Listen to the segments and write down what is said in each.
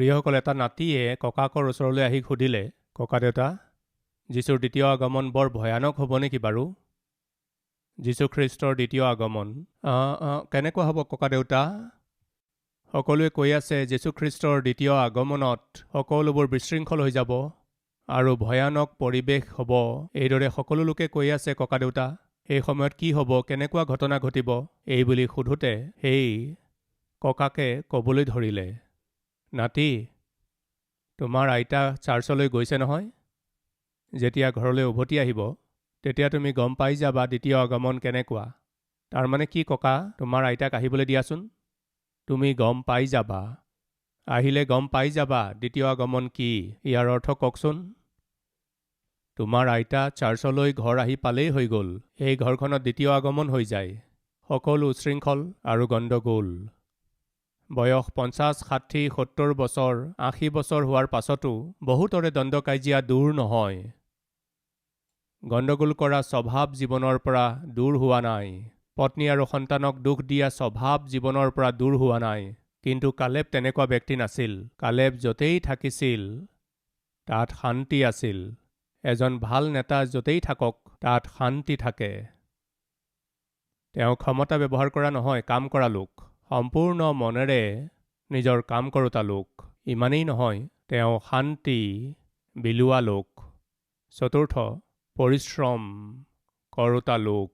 প্ৰিয়সকল, এটা নাতিয়ে ককাকৰ ওচৰলৈ আহি সুধিলে, ককাদেউতা, যীশুৰ দ্বিতীয় আগমন বৰ ভয়ানক হ'ব নেকি বাৰু? যীশুখ্ৰীষ্টৰ দ্বিতীয় আগমন কেনেকুৱা হ'ব ককাদেউতা? সকলোৱে কৈ আছে যীশুখ্ৰীষ্টৰ দ্বিতীয় আগমনত সকলোবোৰ বিশৃংখল হৈ যাব আৰু ভয়ানক পৰিৱেশ হ'ব। এইদৰে সকলো লোকে কৈ আছে ককাদেউতা। সেই সময়ত কি হ'ব, কেনেকুৱা ঘটনা ঘটিব? এই বুলি সোধোতে সেই ককাকে ক'বলৈ ধৰিলে, নাতি, তোমাৰ আইতা চাৰ্চলৈ গৈছে নহয়। যেতিয়া ঘৰলৈ উভতি আহিব তেতিয়া তুমি গম পাই যাবা দ্বিতীয় আগমন কেনেকুৱা। তাৰমানে কি ককা, তোমাৰ আইতাক আহিবলৈ দিয়াচোন, তুমি গম পাই যাবা। আহিলে গম পাই যাবা দ্বিতীয় আগমন কি। ইয়াৰ অৰ্থ কওকচোন। তোমাৰ আইতা চাৰ্চলৈ ঘৰ আহি পালেই হৈ গ'ল। এই ঘৰখনত দ্বিতীয় আগমন হৈ যায়। সকলো উচ্ছৃংখল আৰু গণ্ডগোল। বয়স 50, 60, 70 বছৰ, 80 বছৰ হোৱাৰ পাছতো বহুতৰে দ্বন্দ্ব কাজিয়া দূৰ নহয়। গণ্ডগোল কৰা স্বভাৱ জীৱনৰ পৰা দূৰ হোৱা নাই। পত্নী আৰু সন্তানক দুখ দিয়া স্বভাৱ জীৱনৰ পৰা দূৰ হোৱা নাই। কিন্তু কালেব তেনেকুৱা ব্যক্তি নাছিল। কালেব য'তেই থাকিছিল তাত শান্তি আছিল। এজন ভাল নেতা য'তেই থাকক তাত শান্তি থাকে। তেওঁ ক্ষমতা ব্যৱহাৰ কৰা নহয়, কাম কৰা লোক। সম্পূৰ্ণ মনেৰে নিজৰ কাম কৰোতা লোক। ইমানেই নহয়, তেওঁ শান্তি বিলোৱা লোক। চতুৰ্থ, পৰিশ্ৰম কৰোতা লোক।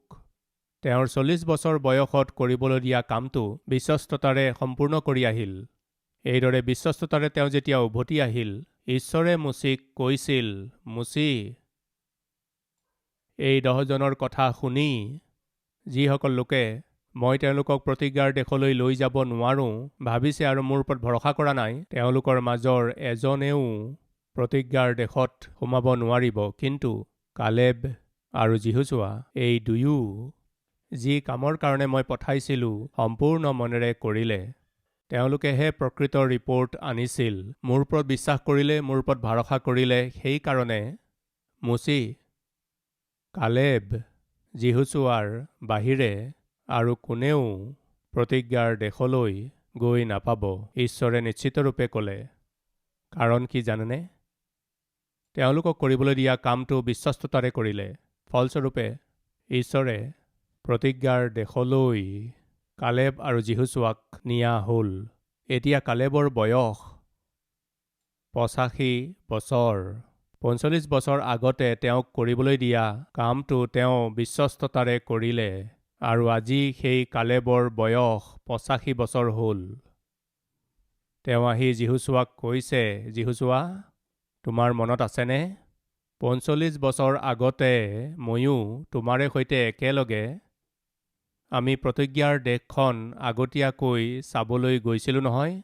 তেওঁৰ 40 বছৰ বয়সত কৰিবলৈ দিয়া কামটো বিশ্বস্ততাৰে সম্পূৰ্ণ কৰি আহিল। এইদৰে বিশ্বস্ততাৰে তেওঁ যেতিয়া উভতি আহিল, ঈশ্বৰে মুচিক কৈছিল, মুচি, এই 10 জনৰ কথা শুনি যিসকল লোকে মই তেওঁলোকক প্ৰতিজ্ঞাৰ দেশলৈ লৈ যাব নোৱাৰোঁ ভাবিছে আৰু মোৰ ওপৰত ভৰসা কৰা নাই, তেওঁলোকৰ মাজৰ এজনেও প্ৰতিজ্ঞাৰ দেশত সোমাব নোৱাৰিব। কিন্তু কালেব আৰু যিহোছোৱা, এই দুয়ো যি কামৰ কাৰণে মই পঠাইছিলোঁ সম্পূৰ্ণ মনেৰে কৰিলে। তেওঁলোকেহে প্ৰকৃত ৰিপৰ্ট আনিছিল। মোৰ ওপৰত বিশ্বাস কৰিলে, মোৰ ওপৰত ভৰসা কৰিলে। সেইকাৰণে মুচি, কালেব, যিহোছোৱাৰ বাহিৰে আৰু কোনেও প্ৰতিজ্ঞাৰ দেশলৈ গৈ নাপাব, ঈশ্বৰে নিশ্চিতৰূপে ক'লে। কাৰণ কি জানেনে? তেওঁলোকক কৰিবলৈ দিয়া কামটো বিশ্বস্ততাৰে কৰিলে। ফলস্বৰূপে ঈশ্বৰে প্ৰতিজ্ঞাৰ দেশলৈ কালেব আৰু যিহোছোৱাক নিয়া হ'ল। এতিয়া কালেবৰ বয়স 85 বছৰ। 45 বছৰ আগতে তেওঁক কৰিবলৈ দিয়া কামটো তেওঁ বিশ্বস্ততাৰে কৰিলে আৰু আজি সেই কালেবৰ বয়স 85 বছৰ হ'ল। তেওঁ আহি যিহোছোৱাক কৈছে, যিহোছোৱা, তোমাৰ মনত আছেনে? 45 বছৰ আগতে ময়ো তোমাৰে সৈতে একেলগে আমি প্ৰতিজ্ঞাৰ দেশখন আগতীয়াকৈ চাবলৈ গৈছিলোঁ নহয়।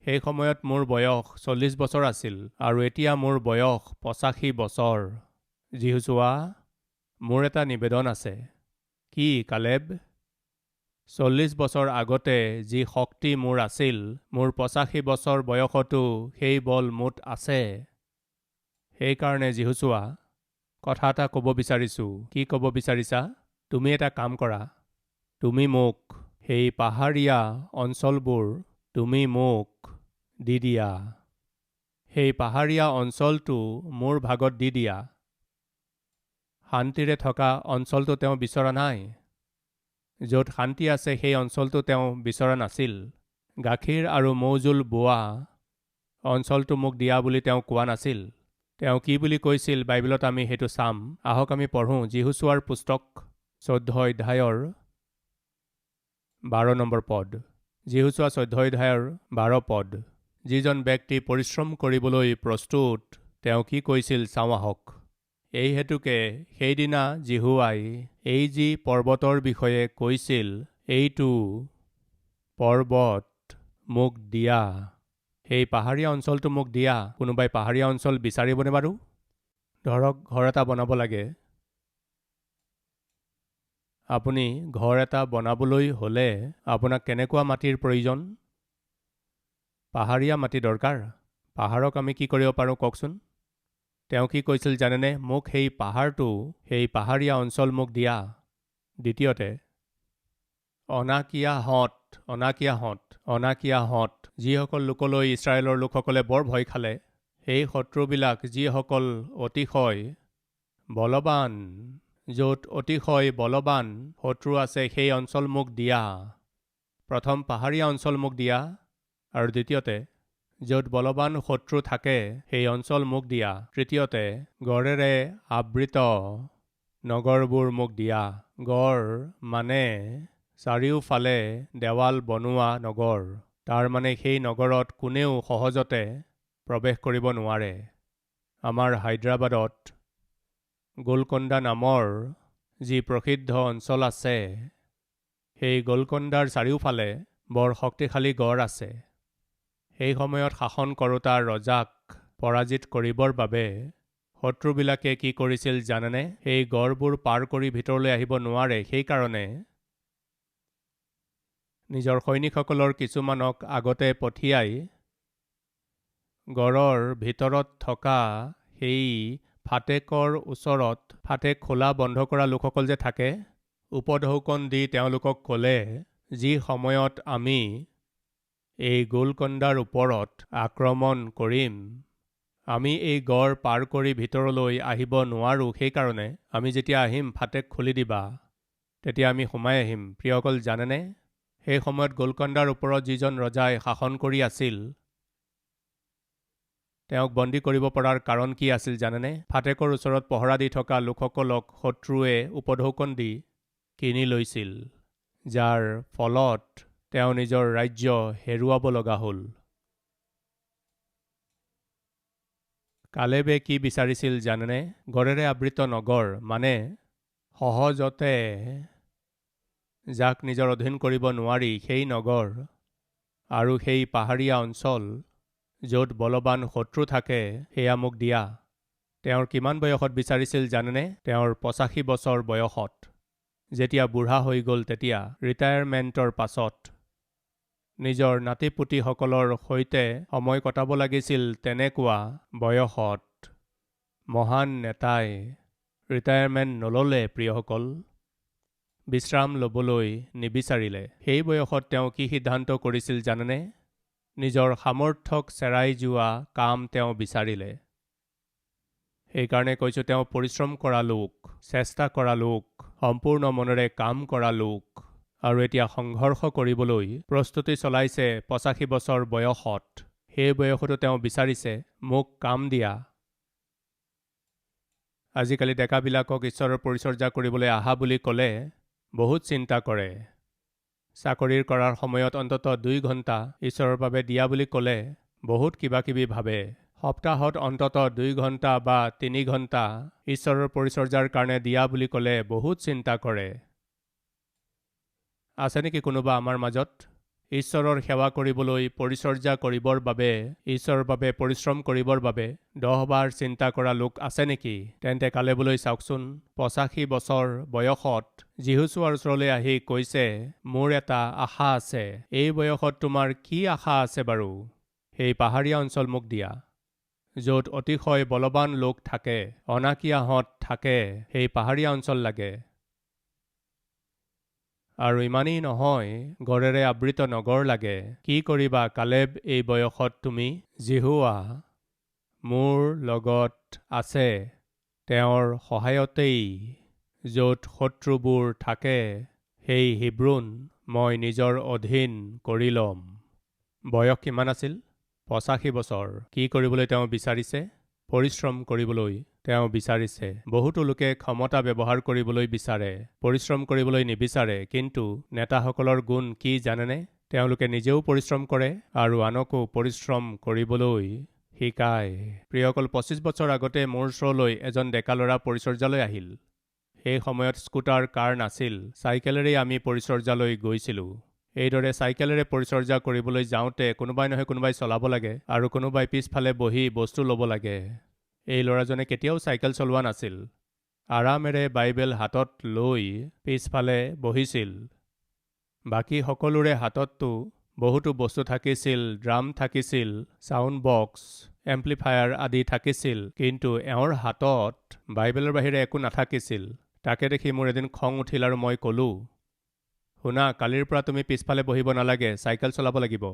সেই সময়ত মোৰ বয়স 40 বছৰ আছিল আৰু এতিয়া মোৰ বয়স 85 বছৰ। যিহোছোৱা, মোৰ এটা নিবেদন আছে। কি কালেব? 40 বছৰ আগতে যি শক্তি মোৰ আছিল, মোৰ 85 বছৰ বয়সতো সেই বল মুঠ আছে। সেইকাৰণে যিহোছোৱা, কথা এটা ক'ব বিচাৰিছোঁ। কি ক'ব বিচাৰিছা? তুমি এটা কাম কৰা। তুমি মোক সেই পাহাৰীয়া অঞ্চলবোৰ তুমি মোক দি দিয়া। সেই পাহাৰীয়া অঞ্চলটো মোৰ ভাগত দি দিয়া। শান্তিৰে থকা অঞ্চলটো তেওঁ বিচৰা নাই। য'ত শান্তি আছে সেই অঞ্চলটো তেওঁ বিচৰা নাছিল। গাখীৰ আৰু মৌজোল বোৱা অঞ্চলটো মোক দিয়া বুলি তেওঁ কোৱা নাছিল। তেওঁ কি বুলি কৈছিল বাইবেলত আমি সেইটো চাম। আহক আমি পঢ়োঁ যিহোছোৱাৰ পুস্তক 14 অধ্যায়ৰ 12 নম্বৰ পদ। যিহোছোৱা 14 অধ্যায়ৰ 12 পদ। যিজন ব্যক্তি পৰিশ্ৰম কৰিবলৈ প্ৰস্তুত তেওঁ কি কৈছিল চাওঁ আহক। এই হেতুকে সেইদিনা জিহুৱাই এই যি পৰ্বতৰ বিষয়ে কৈছিল, এইটো পৰ্বত মোক দিয়া। সেই পাহাৰীয়া অঞ্চলটো মোক দিয়া। কোনোবাই পাহাৰীয়া অঞ্চল বিচাৰিবনে বাৰু? ধৰক ঘৰ এটা বনাব লাগে। আপুনি ঘৰ এটা বনাবলৈ হ'লে আপোনাক কেনেকুৱা মাটিৰ প্ৰয়োজন? পাহাৰীয়া মাটি দৰকাৰ। পাহাৰক আমি কি কৰিব পাৰোঁ কওকচোন? তেওঁ কি কৈছিল জানেনে? মোক সেই পাহাৰটো, সেই পাহাৰীয়া অঞ্চল মোক দিয়া। দ্বিতীয়তে, অনাকিয়াহঁত অনাকিয়াহঁত যিসকল লোকলৈ ইছৰাইলৰ লোকসকলে বৰ ভয় খালে, সেই শত্ৰুবিলাক যিসকল অতিশয় বলৱান, য'ত অতিশয় বলৱান শত্ৰু আছে সেই অঞ্চল মোক দিয়া। প্ৰথম পাহাৰীয়া অঞ্চল মোক দিয়া, আৰু দ্বিতীয়তে য'ত বলৱান শত্ৰু থাকে সেই অঞ্চল মোক দিয়া। তৃতীয়তে গড়েৰে আবৃত নগৰবোৰ মোক দিয়া। গড় মানে চাৰিওফালে দেৱাল বনোৱা নগৰ। তাৰ মানে সেই নগৰত কোনেও সহজতে প্ৰৱেশ কৰিব নোৱাৰে। আমাৰ হায়দৰাবাদত গোলকণ্ডা নামৰ যি প্ৰসিদ্ধ অঞ্চল আছে, সেই গোলকণ্ডাৰ চাৰিওফালে বৰ শক্তিশালী গড় আছে। সেই সময়ত শাসন কৰোঁতা ৰজাক পৰাজিত কৰিবৰ বাবে শত্ৰুবিলাকে কি কৰিছিল জানেনে? সেই গড়বোৰ পাৰ কৰি ভিতৰলৈ আহিব নোৱাৰে, সেইকাৰণে নিজৰ সৈনিকসকলৰ কিছুমানক আগতে পঠিয়াই গড়ৰ ভিতৰত থকা সেই ফাটেকৰ ওচৰত, ফাটেক খোলা বন্ধ কৰা লোকসকল যে থাকে, উপঢৌকন দি তেওঁলোকক ক'লে, যি সময়ত আমি এই গোলকণ্ডাৰ ওপৰত আক্ৰমণ কৰিম, আমি এই গড় পাৰ কৰি ভিতৰলৈ আহিব নোৱাৰোঁ, সেইকাৰণে আমি যেতিয়া আহিম ফাটেক খুলি দিবা, তেতিয়া আমি সোমাই আহিম। প্ৰিয়সকল জানেনে, সেই সময়ত গোলকণ্ডাৰ ওপৰত যিজন ৰজাই শাসন কৰি আছিল, তেওঁক বন্দী কৰিব পৰাৰ কাৰণ কি আছিল জানেনে? ফাটেকৰ ওচৰত পহৰা দি থকা লোকসকলক শত্ৰুৱে উপঢৌকন দি কিনি লৈছিল, যাৰ ফলত তেওঁ নিজৰ ৰাজ্য হেৰুৱাব লগা হ'ল। কালেবে কি বিচাৰিছিল জানেনে? গড়েৰে আবৃত নগৰ, মানে সহজতে যাক নিজৰ অধীন কৰিব নোৱাৰি সেই নগৰ, আৰু সেই পাহাৰীয়া অঞ্চল য'ত বলৱান শত্ৰু থাকে, সেয়া মোক দিয়া। তেওঁৰ কিমান বয়সত বিচাৰিছিল জানেনে? তেওঁৰ 85 বছৰ বয়সত। যেতিয়া বুঢ়া হৈ গ'ল, তেতিয়া ৰিটায়াৰমেণ্টৰ পাছত নিজৰ নাতিপুতিসকলৰ সৈতে সময় কটাব লাগিছিল, তেনেকুৱা বয়সত মহান নেতাই ৰিটায়াৰমেণ্ট নল'লে। প্ৰিয়সকল, বিশ্ৰাম ল'বলৈ নিবিচাৰিলে। সেই বয়সত তেওঁ কি সিদ্ধান্ত কৰিছিল জানেনে? নিজৰ সামৰ্থ্যক চেৰাই যোৱা কাম তেওঁ বিচাৰিলে। সেইকাৰণে কৈছোঁ, তেওঁ পৰিশ্ৰম কৰা লোক, চেষ্টা কৰা লোক, সম্পূৰ্ণ মনেৰে কাম কৰা লোক, আৰু এতিয়া সংঘৰ্ষ কৰিবলৈ প্ৰস্তুতি চলাইছে 85 বছৰ বয়সত। সেই বয়সতো তেওঁ বিচাৰিছে, মোক কাম দিয়া। আজিকালি ডেকাবিলাকক ঈশ্বৰৰ পৰিচৰ্যা কৰিবলৈ আহা বুলি ক'লে বহুত চিন্তা কৰে। চাকৰিৰ কৰাৰ সময়ত অন্ততঃ 2 ঘণ্টা ঈশ্বৰৰ বাবে দিয়া বুলি ক'লে বহুত কিবা কিবি ভাবে। সপ্তাহত অন্ততঃ 2 ঘণ্টা বা 3 ঘণ্টা ঈশ্বৰৰ পৰিচৰ্যাৰ কাৰণে দিয়া বুলি ক'লে বহুত চিন্তা কৰে। আছে নেকি কোনোবা আমাৰ মাজত ঈশ্বৰৰ সেৱা কৰিবলৈ, পৰিচৰ্যা কৰিবৰ বাবে, ঈশ্বৰৰ বাবে পৰিশ্ৰম কৰিবৰ বাবে 10 বাৰ চিন্তা কৰা লোক আছে নেকি? তেন্তে কালেবলৈ চাওকচোন। 85 বছৰ বয়সত যীশুছোৱাৰ ওচৰলৈ আহি কৈছে, মোৰ এটা আশা আছে। এই বয়সত তোমাৰ কি আশা আছে বাৰু? সেই পাহাৰীয়া অঞ্চল মোক দিয়া, য'ত অতিশয় বলৱান লোক থাকে, অনাকিয়াহঁত থাকে, সেই পাহাৰীয়া অঞ্চল লাগে। আৰু ইমানেই নহয়, গড়েৰে আবৃত নগৰ লাগে। কি কৰিবা কালেব এই বয়সত তুমি? জিহুৱা মোৰ লগত আছে, তেওঁৰ সহায়তেই য'ত শত্ৰুবোৰ থাকে, সেই হিব্ৰুন মই নিজৰ অধীন কৰি ল'ম। বয়স কিমান আছিল? 85 বছৰ। কি কৰিবলৈ তেওঁ বিচাৰিছে? পৰিশ্ৰম কৰিবলৈ তেওঁ বিচাৰিছে। বহুতো লোকে ক্ষমতা ব্যৱহাৰ কৰিবলৈ বিচাৰে, পৰিশ্ৰম কৰিবলৈ নিবিচাৰে। কিন্তু নেতাসকলৰ গুণ কি জানেনে? তেওঁলোকে নিজেও পৰিশ্ৰম কৰে আৰু আনকো পৰিশ্ৰম কৰিবলৈ শিকায়। প্ৰিয়সকল, 25 বছৰ আগতে মোৰ ওচৰলৈ এজন ডেকা ল'ৰা পৰিচৰ্যালৈ আহিল। সেই সময়ত স্কুটাৰ কাৰ নাছিল, চাইকেলেৰেই আমি পৰিচৰ্যালৈ গৈছিলোঁ। এইদৰে চাইকেলেৰে পৰিচৰ্যা কৰিবলৈ যাওঁতে কোনোবাই নহয় কোনোবাই চলাব লাগে, আৰু কোনোবাই পিছফালে বহি বস্তু ল'ব লাগে। এই ল'ৰাজনে কেতিয়াও চাইকেল চলোৱা নাছিল। আৰামেৰে বাইবেল হাতত লৈ পিছফালে বহিছিল। বাকী সকলোৰে হাতততো বহুতো বস্তু থাকিছিল, ড্ৰাম থাকিছিল, ছাউণ্ড বক্স, এম্প্লিফায়াৰ আদি থাকিছিল, কিন্তু এওঁৰ হাতত বাইবেলৰ বাহিৰে একো নাথাকিছিল। তাকে দেখি মোৰ এদিন খং উঠিল আৰু মই ক'লোঁ, শুনা, কালিৰ পৰা তুমি পিছফালে বহিব নালাগে, চাইকেল চলাব লাগিব।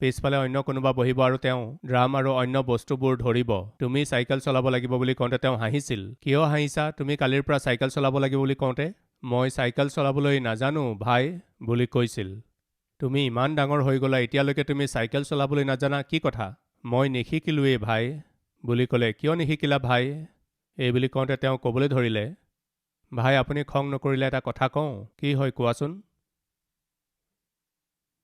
পিছফালে অন্য কোনোবা বহিব আৰু তেওঁ ড্ৰাম আৰু অন্য বস্তুবোৰ ধৰিব। তুমি চাইকেল চলাব লাগিব বুলি কওঁতে তেওঁ হাঁহিছিল। কিয় হাঁহিছা? তুমি কালিৰ পৰা চাইকেল চলাব লাগিব বুলি কওঁতে? মই চাইকেল চলাবলৈ নাজানো ভাই বুলি কৈছিল। তুমি ইমান ডাঙৰ হৈ গ'লা, এতিয়ালৈকে তুমি চাইকেল চলাবলৈ নাজানা, কি কথা? মই নিশিকিলোৱেই ভাই বুলি ক'লে। কিয় নিশিকিলা ভাই? এই বুলি কওঁতে তেওঁ ক'বলৈ ধৰিলে, ভাই আপুনি খং নকৰিলে এটা কথা কওঁ। কি হয় কোৱাচোন?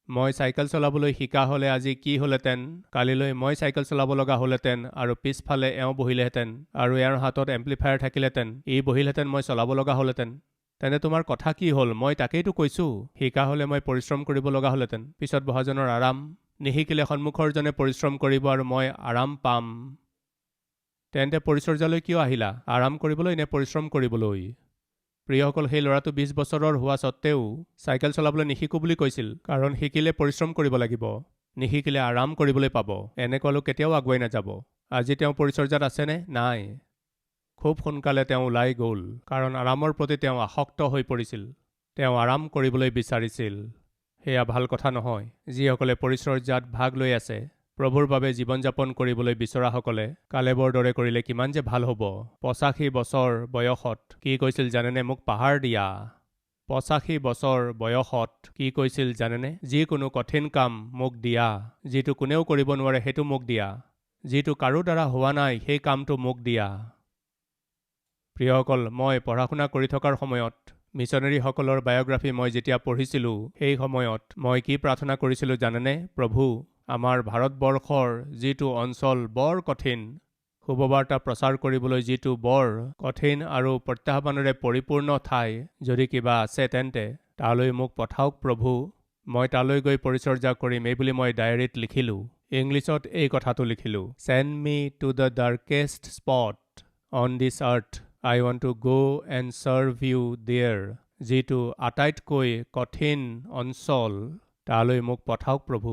মই চাইকেল চলাবলৈ শিকা হ'লে আজি কি হ'লহেঁতেন? কালিলৈ মই চাইকেল চলাব লগা হ'লহেঁতেন আৰু পিছফালে এওঁ বহিলেহেঁতেন আৰু এওঁৰ হাতত এম্প্লিফায়াৰ থাকিলেহেঁতেন, ই বহিলহেঁতেন, মই চলাব লগা হ'লহেঁতেন। তেনে তোমাৰ কথা কি হ'ল? মই তাকেইতো কৈছোঁ। শিকা হ'লে মই পৰিশ্ৰম কৰিব লগা হ'লহেঁতেন। পিছত বহাজনৰ আৰাম। নিশিকিলে সন্মুখৰজনে পৰিশ্ৰম কৰিব আৰু মই আৰাম পাম। তেন্তে পৰিচৰ্যালৈ কিয় আহিলা? আৰাম কৰিবলৈ নে পৰিশ্ৰম কৰিবলৈ? প্ৰিয়সকল, সেই ল'ৰাটো 20 বছৰৰ হোৱা স্বত্তেও চাইকেল চলাবলৈ নিশিকো বুলি কৈছিল, কাৰণ শিকিলে পৰিশ্ৰম কৰিব লাগিব, নিশিকিলে আৰাম কৰিবলৈ পাব। এনেকুৱা লোক কেতিয়াও আগুৱাই নাযাব। আজি তেওঁ পৰিচৰ্যাত আছেনে? নাই। খুব সোনকালে তেওঁ ওলাই গ'ল, কাৰণ আৰামৰ প্ৰতি তেওঁ আসক্ত হৈ পৰিছিল। তেওঁ আৰাম কৰিবলৈ বিচাৰিছিল। সেয়া ভাল কথা নহয়। যিসকলে পৰিচৰ্যাত ভাগ লৈ আছে, প্ৰভুৰ বাবে জীৱন যাপন কৰিবলৈ বিচৰাসকলে কালেবৰ দৰে কৰিলে কিমান যে ভাল হ'ব। 85 বছৰ বয়সত কি কৈছিল জানেনে? মোক পাহাৰ দিয়া। 85 বছৰ বয়সত কি কৈছিল জানেনে? যিকোনো কঠিন কাম মোক দিয়া। যিটো কোনেও কৰিব নোৱাৰে সেইটো মোক দিয়া। যিটো কাৰো দ্বাৰা হোৱা নাই সেই কামটো মোক দিয়া। প্ৰিয়সকল, মই পঢ়া শুনা কৰি থকাৰ সময়ত মিছনেৰীসকলৰ বায়'গ্ৰাফী মই যেতিয়া পঢ়িছিলোঁ, সেই সময়ত মই কি প্ৰাৰ্থনা কৰিছিলোঁ জানেনে? প্ৰভু, আমাৰ ভাৰতবৰ্ষৰ যিটো অঞ্চল বৰ কঠিন, শুভবাৰ্তা প্ৰচাৰ কৰিবলৈ যিটো বৰ কঠিন আৰু প্ৰত্যাহ্বানেৰে পৰিপূৰ্ণ ঠাই যদি কিবা আছে তেন্তে তালৈ মোক পঠাওক প্ৰভু। মই তালৈ গৈ পৰিচৰ্যা কৰিম, এইবুলি মই ডায়েৰীত লিখিলোঁ। ইংলিছত এই কথাটো লিখিলোঁ, Send me to the darkest spot on this earth. I want to go and serve you there. যিটো আটাইতকৈ কঠিন অঞ্চল, তালৈ মোক পঠাওক প্ৰভু।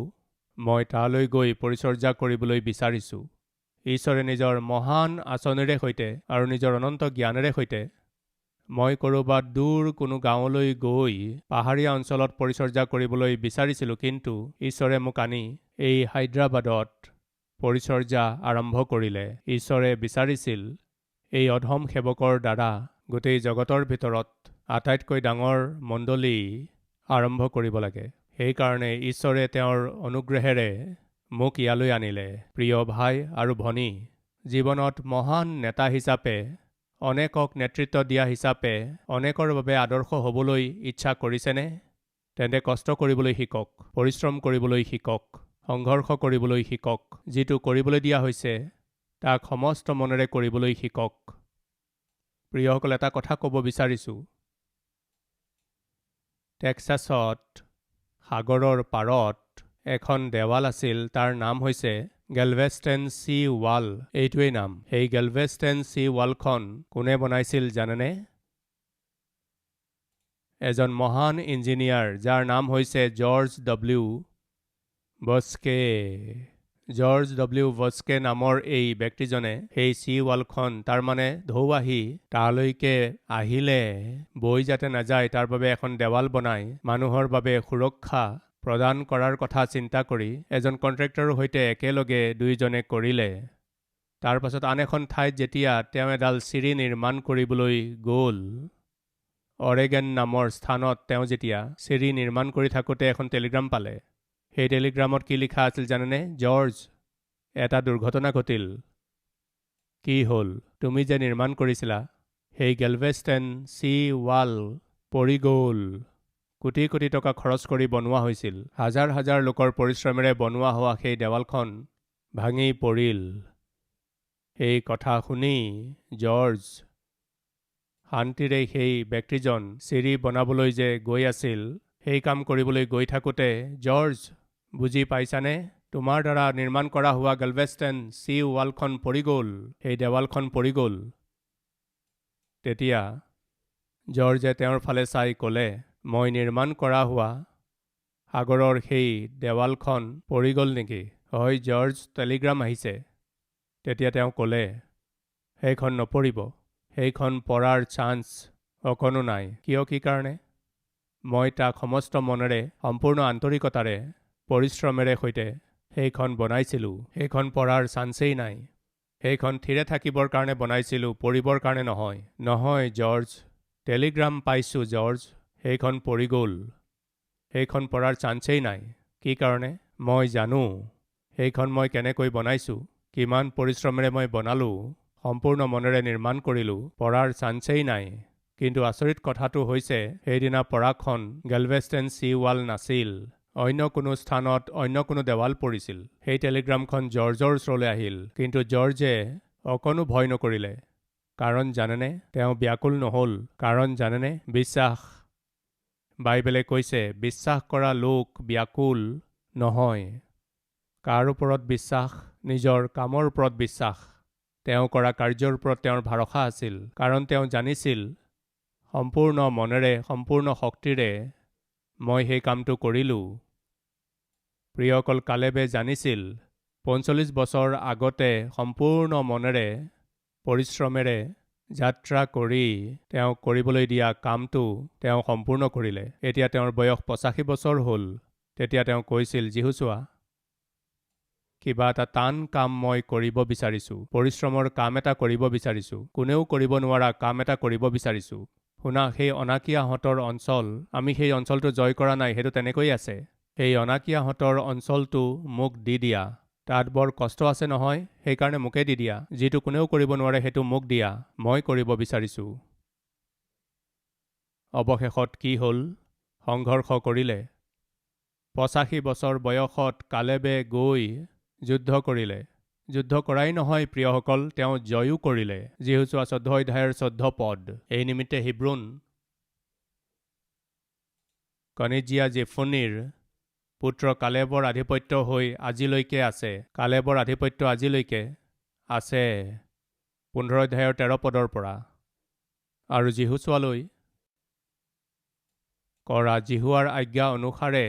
মই তালৈ গৈ পৰিচৰ্যা কৰিবলৈ বিচাৰিছোঁ। ঈশ্বৰে নিজৰ মহান আঁচনিৰে সৈতে আৰু নিজৰ অনন্ত জ্ঞানেৰে সৈতে মই ক'ৰবাত দূৰ কোনো গাঁৱলৈ গৈ পাহাৰীয়া অঞ্চলত পৰিচৰ্যা কৰিবলৈ বিচাৰিছিলোঁ, কিন্তু ঈশ্বৰে মোক আনি এই হায়দৰাবাদত পৰিচৰ্যা আৰম্ভ কৰিলে। ঈশ্বৰে বিচাৰিছিল এই অধম সেৱকৰ দ্বাৰা গোটেই জগতৰ ভিতৰত আটাইতকৈ ডাঙৰ মণ্ডলী আৰম্ভ কৰিব লাগে। সেইকাৰণে ঈশ্বৰে তেওঁৰ অনুগ্ৰহেৰে মোক ইয়ালৈ আনিলে। প্ৰিয় ভাই আৰু ভনী, জীৱনত মহান নেতা হিচাপে, অনেকক নেতৃত্ব দিয়া হিচাপে, অনেকৰ বাবে আদৰ্শ হ'বলৈ ইচ্ছা কৰিছেনে? তেন্তে কষ্ট কৰিবলৈ শিকক, পৰিশ্ৰম কৰিবলৈ শিকক, সংঘৰ্ষ কৰিবলৈ শিকক। যিটো কৰিবলৈ দিয়া হৈছে তাক সমস্ত মনেৰে কৰিবলৈ শিকক। প্ৰিয়সকল, এটা কথা ক'ব বিচাৰিছোঁ। টেক্সাছত সাগৰৰ পাৰত এখন দেৱাল আছিল, তাৰ নাম হৈছে গেলভেষ্টেন চি ৱাল। এইটোৱেই নাম। সেই গেলভেষ্টেন চি ৱালখন কোনে বনাইছিল জানেনে? এজন মহান ইঞ্জিনিয়াৰ, যাৰ নাম হৈছে জৰ্জ ডব্লিউ বস্কে। জৰ্জ ডব্লিউ বস্কে নামৰ এই ব্যক্তিজনে সেই চি ৱালখন, তাৰমানে ঢৌ আহি তালৈকে আহিলে বৈ যাতে নাযায় তাৰ বাবে এখন দেৱাল বনাই মানুহৰ বাবে সুৰক্ষা প্ৰদান কৰাৰ কথা চিন্তা কৰি এজন কণ্ট্ৰেক্টৰৰ সৈতে একেলগে দুয়োজনে কৰিলে। তাৰ পাছত আন এখন ঠাইত যেতিয়া তেওঁ এডাল চিৰি নিৰ্মাণ কৰিবলৈ গ'ল, অৰেগেন নামৰ স্থানত তেওঁ যেতিয়া চিৰি নিৰ্মাণ কৰি থাকোঁতে এখন টেলিগ্ৰাম পালে। সেই টেলিগ্ৰামত কি লিখা আছিল জানেনে? জৰ্জ, এটা দুৰ্ঘটনা ঘটিল। কি হ'ল? তুমি যে নিৰ্মাণ কৰিছিলা সেই গেলভেষ্টেন চি ৱাল পৰি গ'ল। কোটি কোটি টকা খৰচ কৰি বনোৱা হৈছিল। হাজাৰ হাজাৰ লোকৰ পৰিশ্ৰমেৰে বনোৱা হোৱা সেই দেৱালখন ভাঙি পৰিল। এই কথা শুনি জৰ্জ শান্তিৰে সেই ব্যক্তিজন চিৰি বনাবলৈ যে গৈ আছিল, সেই কাম কৰিবলৈ গৈ থাকোঁতে, জৰ্জ বুজি পাইছানে? তোমাৰ দ্বাৰা নিৰ্মাণ কৰা হোৱা গেলভেষ্টেন চি ৱালখন পৰি গ'ল, সেই দেৱালখন পৰি গ'ল। তেতিয়া জৰ্জে তেওঁৰ ফালে চাই ক'লে, মই নিৰ্মাণ কৰা হোৱা সাগৰৰ সেই দেৱালখন পৰি গ'ল নেকি? হয় জৰ্জ, টেলিগ্ৰাম আহিছে। তেতিয়া তেওঁ ক'লে, সেইখন নপৰিব, সেইখন পৰাৰ চান্স অকণো নাই। কিয়, কি কাৰণে? মই তাক সমস্ত মনেৰে সম্পূৰ্ণ আন্তৰিকতাৰে পৰিশ্ৰমেৰে সৈতে সেইখন বনাইছিলোঁ। সেইখন পঢ়াৰ চান্সেই নাই। সেইখন থিৰে থাকিবৰ কাৰণে বনাইছিলোঁ, পঢ়িবৰ কাৰণে নহয়। নহয় জৰ্জ, টেলিগ্ৰাম পাইছোঁ জৰ্জ, সেইখন পঢ়ি গ'ল। সেইখন পঢ়াৰ চান্সেই নাই। কি কাৰণে? মই জানো সেইখন মই কেনেকৈ বনাইছোঁ, কিমান পৰিশ্ৰমেৰে মই বনালোঁ, সম্পূৰ্ণ মনেৰে নিৰ্মাণ কৰিলোঁ। পঢ়াৰ চান্সেই নাই। কিন্তু আচৰিত কথাটো হৈছে সেইদিনা পঢ়াখন গেলভেষ্টেন চি ৱাল নাছিল, অন্য কোনো স্থানত অন্য কোনো দেৱাল পৰিছিল। সেই টেলিগ্ৰামখন জৰ্জৰ ওচৰলৈ আহিল, কিন্তু জৰ্জে অকণো ভয় নকৰিলে। কাৰণ জানেনে? তেওঁ ব্যাকুল নহ'ল। কাৰণ জানেনে? বিশ্বাস। বাইবেলে কৈছে বিশ্বাস কৰা লোক ব্যাকুল নহয়। কাৰ ওপৰত বিশ্বাস? নিজৰ কামৰ ওপৰত বিশ্বাস। তেওঁ কৰা কাৰ্যৰ ওপৰত তেওঁৰ ভৰসা আছিল। কাৰণ তেওঁ জানিছিল সম্পূৰ্ণ মনেৰে সম্পূৰ্ণ শক্তিৰে মই সেই কামটো কৰিলোঁ। প্ৰিয়সকল, কালেবে জানিছিল ৪৫ বছৰ আগতে সম্পূৰ্ণ মনেৰে পৰিশ্ৰমেৰে যাত্ৰা কৰি তেওঁ কৰিবলৈ দিয়া কামটো তেওঁ সম্পূৰ্ণ কৰিলে। এতিয়া তেওঁৰ বয়স ৮৫ বছৰ হ'ল। তেতিয়া তেওঁ কৈছিল, যীশুছোৱা, কিবা এটা টান কাম মই কৰিব বিচাৰিছোঁ, পৰিশ্ৰমৰ কাম এটা কৰিব বিচাৰিছোঁ, কোনেও কৰিব নোৱাৰা কাম এটা কৰিব বিচাৰিছোঁ। শুনা, সেই অনাকিয়াহঁতৰ অঞ্চল, আমি সেই অঞ্চলটো জয় কৰা নাই, সেইটো তেনেকৈ আছে। সেই অনাকিয়াহঁতৰ অঞ্চলটো মোক দি দিয়া। তাত বৰ কষ্ট আছে নহয়, সেইকাৰণে মোকে দি দিয়া। যিটো কোনেও কৰিব নোৱাৰে সেইটো মোক দিয়া, মই কৰিব বিচাৰিছোঁ। অৱশেষত কি হ'ল? সংঘৰ্ষ কৰিলে। ৮৫ বছৰ বয়সত কালেবে গৈ যুদ্ধ কৰিলে। যুদ্ধ কৰাই নহয় প্ৰিয়সকল, তেওঁ জয়ো কৰিলে। যীশুছোৱা ১৪ অধ্যায়ৰ ১৪ পদ। এই নিমিত্তে হিব্ৰুন কনিজিয়া জেফুনিৰ পুত্ৰ কালেবৰ আধিপত্য হৈ আজিলৈকে আছে। কালেবৰ আধিপত্য আজিলৈকে আছে ১৫ অধ্যায়ৰ ১৩ পদৰ পৰা। আৰু যীশুছোৱালৈ কৰা জিহুৱাৰ আজ্ঞা অনুসাৰে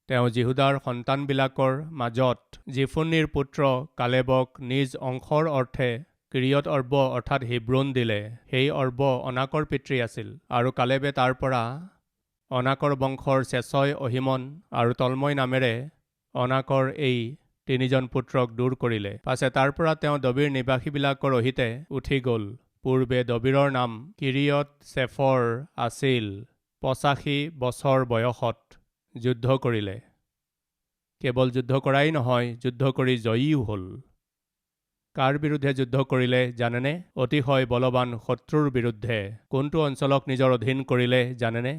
তেওঁ জিহুদাৰ সন্তানবিলাকৰ মাজত জেফুনিৰ পুত্ৰ কালেবক নিজ অংশৰ অৰ্থে কিৰিয়ত অৰ্ব অৰ্থাৎ হিব্ৰুন দিলে। সেই অৰ্ব অনাকৰ পিতৃ আছিল। আৰু কালেবে তাৰ পৰা অনাকৰ বংশৰ চেচয়, অহিমন আৰু তলময় নামেৰে অনাকৰ এই তিনিজন পুত্ৰক দূৰ কৰিলে। পাছে তাৰ পৰা তেওঁ দবিৰ নিবাসীবিলাকৰ অহিতে উঠি গ'ল। পূৰ্বে দবিৰৰ নাম কিৰিয়ত চেফৰ আছিল। ৮৫ বছৰ বয়সত যুদ্ধ কৰিলে। কেৱল যুদ্ধ কৰাই নহয়, যুদ্ধ কৰি জয়ীও হ'ল। কাৰ বিৰুদ্ধে যুদ্ধ কৰিলে জানেনে? অতিশয় বলৱান শত্ৰুৰ বিৰুদ্ধে। কোনটো অঞ্চলক নিজৰ অধীন কৰিলে জানেনে?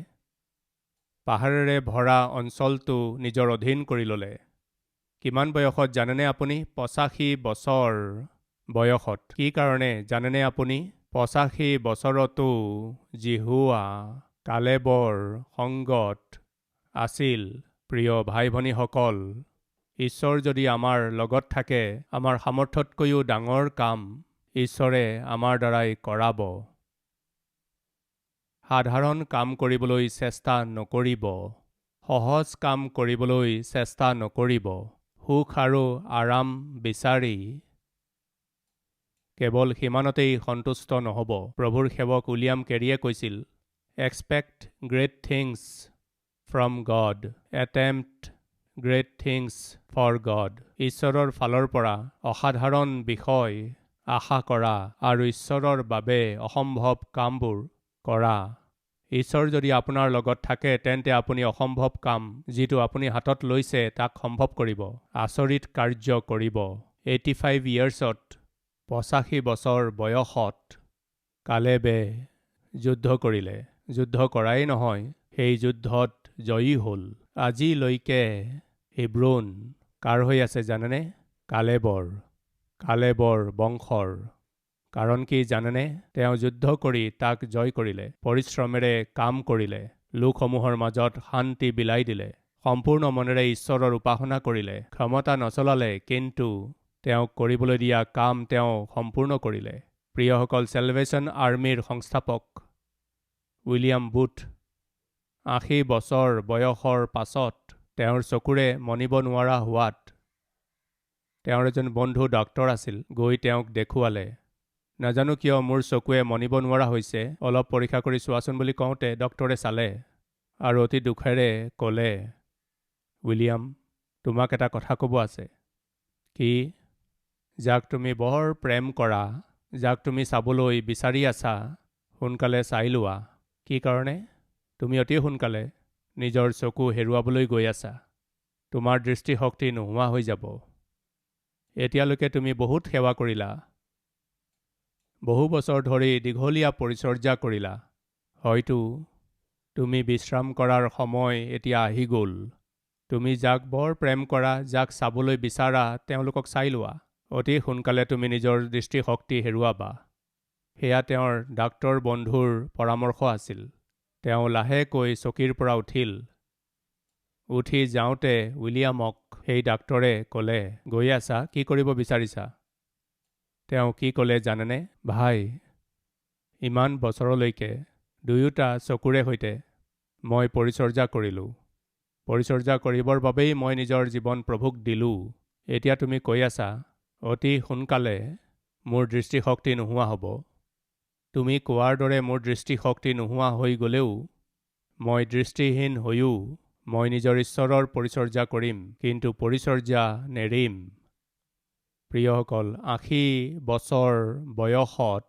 পাহাৰেৰে ভৰা অঞ্চলটো নিজৰ অধীন কৰি ল'লে। কিমান বয়সত জানেনে আপুনি? ৮৫ বছৰ বয়সত। কি কাৰণে জানেনে আপুনি? ৮৫ বছৰতো জিহুৱা কালেবৰ সংগত আছিল। প্ৰিয় ভাই ভনীসকল, ঈশ্বৰ যদি আমাৰ লগত থাকে, আমাৰ সামৰ্থতকৈও ডাঙৰ কাম ঈশ্বৰে আমাৰ দ্বাৰাই কৰাব। সাধাৰণ কাম কৰিবলৈ চেষ্টা নকৰিব। সহজ কাম কৰিবলৈ চেষ্টা নকৰিব। সুখ আৰু আৰাম বিচাৰি কেৱল সিমানতেই সন্তুষ্ট নহ'ব। প্ৰভুৰ সেৱক উইলিয়াম কেৰীয়ে কৈছিল, expect great things from God, attempt great things for God. ঈশ্বৰৰ ফালৰ পৰা অসাধাৰণ বিষয় আশা কৰা আৰু ঈশ্বৰৰ বাবে অসম্ভৱ কামবোৰ কৰা। ঈশ্বৰ যদি আপোনাৰ লগত থাকে, তেন্তে আপুনি অসম্ভৱ কাম যিটো আপুনি হাতত লৈছে তাক সম্ভৱ কৰিব। আচৰিত কাৰ্য কৰিব। 85 ইয়াৰ্ছত ৮৫ বছৰ বয়সত কালেবে যুদ্ধ কৰিলে। যুদ্ধ কৰাই নহয়, সেই যুদ্ধত জয়ী হ'ল। আজিলৈকে হিব্ৰুন কাৰ হৈ আছে জানেনে? কালেবৰ। কালেবৰ বংশৰ। কাৰণ কি জানেনে? তেওঁ যুদ্ধ কৰি তাক জয় কৰিলে। পৰিশ্ৰমেৰে কাম কৰিলে। লোকসমূহৰ মাজত শান্তি বিলাই দিলে। সম্পূৰ্ণ মনেৰে ঈশ্বৰৰ উপাসনা কৰিলে। ক্ষমতা নচলালে, কিন্তু তেওঁক কৰিবলৈ দিয়া কাম তেওঁ সম্পূৰ্ণ কৰিলে। প্ৰিয়সকল, চেলভেশ্যন আৰ্মীৰ সংস্থাপক উইলিয়াম বুথ ৮০ বছৰ বয়সৰ পাছত তেওঁৰ চকুৰে মনিব নোৱাৰা হোৱাত তেওঁৰ এজন বন্ধু ডক্তৰ আছিল। গৈ তেওঁক দেখুৱালে। নাজানো কিয় মোৰ চকুৱে মনিব নোৱাৰা হৈছে, অলপ পৰীক্ষা কৰি চোৱাচোন বুলি কওঁতে ডক্তৰে চালে আৰু অতি দুখেৰে ক'লে, উইলিয়াম, তোমাক এটা কথা ক'ব আছে। কি? যাক তুমি বৰ প্ৰেম কৰা, যাক তুমি চাবলৈ বিচাৰি আছা, সোনকালে চাই লোৱা। কি কাৰণে? তুমি অতি সোনকালে নিজৰ চকু হেৰুৱাবলৈ গৈ আছা। তোমাৰ দৃষ্টিশক্তি নোহোৱা হৈ যাব। এতিয়ালৈকে তুমি বহুত সেৱা কৰিলা, বহু বছৰ ধৰি দীঘলীয়া পৰিচৰ্যা কৰিলা। হয়তো তুমি বিশ্ৰাম কৰাৰ সময় এতিয়া আহি গ'ল। তুমি যাক বৰ প্ৰেম কৰা, যাক চাবলৈ বিচাৰা, তেওঁলোকক চাই লোৱা। অতি সোনকালে তুমি নিজৰ দৃষ্টিশক্তি হেৰুৱাবা। সেয়া তেওঁৰ ডাক্তৰ বন্ধুৰ পৰামৰ্শ আছিল। তেওঁ লাহেকৈ চকীৰ পৰা উঠিল। উঠি যাওঁতে উইলিয়ামক সেই ডাক্তৰে ক'লে, গৈ আছা, কি কৰিব বিচাৰিছা? তেওঁ কি ক'লে জানেনে? ভাই, ইমান বছৰলৈকে দুয়োটা চকুৰে সৈতে মই পৰিচৰ্যা কৰিলোঁ। পৰিচৰ্যা কৰিবৰ বাবেই মই নিজৰ জীৱন প্ৰভুক দিলোঁ। এতিয়া তুমি কৈ আছা, অতি সোনকালে মোৰ দৃষ্টিশক্তি নোহোৱা হ'ব। তুমি কোৱাৰ দৰে মোৰ দৃষ্টিশক্তি নোহোৱা হৈ গ'লেও, মই দৃষ্টিহীন হৈও মই নিজৰ ঈশ্বৰৰ পৰিচৰ্যা কৰিম, কিন্তু পৰিচৰ্যা নেৰিম। প্ৰিয়সকল, ৮০ বছৰ বয়সত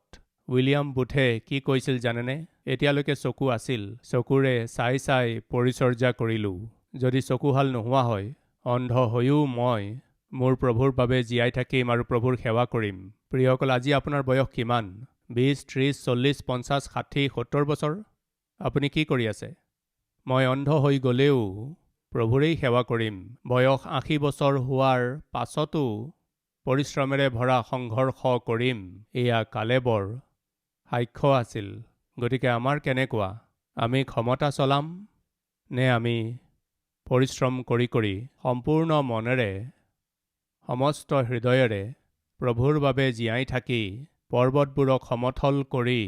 উইলিয়াম বুথে কি কৈছিল জানেনে? এতিয়ালৈকে চকু আছিল, চকুৰে চাই চাই পৰিচৰ্যা কৰিলোঁ। যদি চকুহাল নোহোৱা হয়, অন্ধ হৈও মই মোৰ প্ৰভুৰ বাবে জীয়াই থাকিম আৰু প্ৰভুৰ সেৱা কৰিম। প্ৰিয়সকল, আজি আপোনাৰ বয়স কিমান? ২০, ৩০, ৪০, ৫০, ৬০, ৭০ বছৰ? আপুনি কি কৰি আছে? মই অন্ধ হৈ গ'লেও প্ৰভুৰেই সেৱা কৰিম। বয়স ৮০ বছৰ হোৱাৰ পাছতো পৰিশ্ৰমেৰে ভৰা সংঘৰ্ষ কৰিম। এয়া কালেবৰ সাক্ষ্য আছিল। গতিকে আমাৰ কেনেকুৱা? আমি ক্ষমতা চলাম নে আমি পৰিশ্ৰম কৰি কৰি সম্পূৰ্ণ মনেৰে, সমস্ত হৃদয়েৰে প্ৰভুৰ বাবে জীয়াই থাকি পৰ্বতবোৰক সমথল কৰি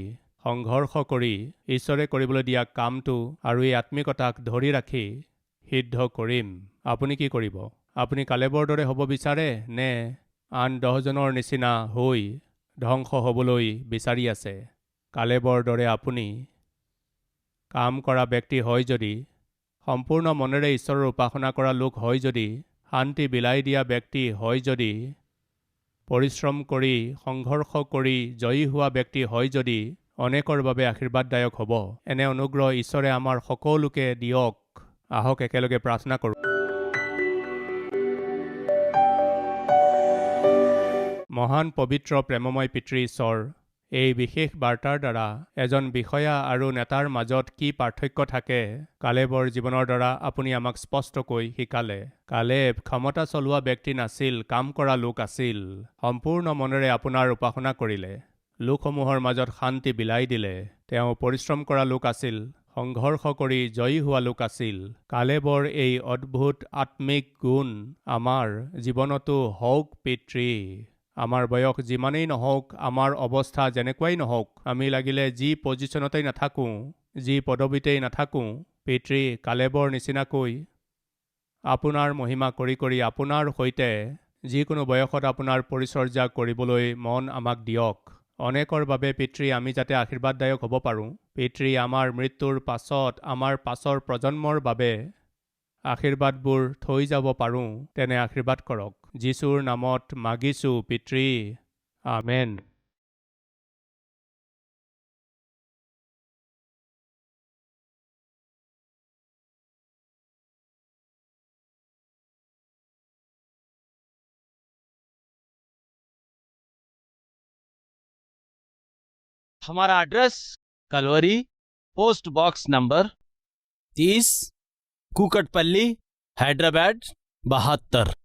সংঘৰ্ষ কৰি ঈশ্বৰে কৰিবলৈ দিয়া কামটো আৰু এই আত্মিকতাক ধৰি ৰাখি সিদ্ধ কৰিম? আপুনি কি কৰিব? আপুনি কালেবৰ দৰে হ'ব বিচাৰে নে আন 10জনৰ নিচিনা হৈ ধ্বংস হ'বলৈ বিচাৰি আছে? কালেবৰ দৰে আপুনি কাম কৰা ব্যক্তি হয় যদি, সম্পূৰ্ণ মনেৰে ঈশ্বৰৰ উপাসনা কৰা লোক হয় যদি, শান্তি বিলাই দিয়া ব্যক্তি হয় যদি, পৰিশ্ৰম কৰি সংঘৰ্ষ কৰি জয়ী হোৱা ব্যক্তি হয় যদি, অনেকৰ বাবে আশীৰ্বাদদায়ক হ'ব। এনে অনুগ্ৰহ ঈশ্বৰে আমাৰ সকলোকে দিয়ক। আহক একেলগে প্ৰাৰ্থনা কৰোঁ। মহান পবিত্ৰ প্ৰেমময় পিতৃ ঈশ্বৰ, এই বিশেষ বাৰ্তাৰ দ্বাৰা এজন বিষয়া আৰু নেতাৰ মাজত কি পাৰ্থক্য থাকে, কালেবৰ জীৱনৰ দ্বাৰা আপুনি আমাক স্পষ্টকৈ শিকালে। কালেব ক্ষমতা চলোৱা ব্যক্তি নাছিল, কাম কৰা লোক আছিল। সম্পূৰ্ণ মনেৰে আপোনাৰ উপাসনা কৰিলে, লোকসমূহৰ মাজত শান্তি বিলাই দিলে। তেওঁ পৰিশ্ৰম কৰা লোক আছিল, সংঘৰ্ষ কৰি জয়ী হোৱা লোক আছিল। কালেবৰ এই অদ্ভুত আত্মিক গুণ আমাৰ জীৱনতো হওক পিতৃ। আমাৰ বয়স যিমানেই নহওক, আমাৰ অৱস্থা যেনেকুৱাই নহওক, আমি লাগিলে যি পজিশ্যনতেই নাথাকোঁ, যি পদবীতেই নাথাকোঁ, পিতৃ কালেবৰ নিচিনাকৈ আপোনাৰ মহিমা কৰি কৰি আপোনাৰ সৈতে যিকোনো বয়সত আপোনাৰ পৰিচৰ্যা কৰিবলৈ মন আমাক দিয়ক। অনেকৰ বাবে পিতৃ আমি যাতে আশীৰ্বাদদায়ক হ'ব পাৰোঁ। পিতৃ আমাৰ মৃত্যুৰ পাছত আমাৰ পাছৰ প্ৰজন্মৰ বাবে আশীৰ্বাদবোৰ থৈ যাব পাৰোঁ, তেনে আশীৰ্বাদ কৰক। যীশুৰ নামত মাগিছোঁ পিতৃ, আমেন। हमारा address Calvary, post box number 30, Kukatpally, Hyderabad 72।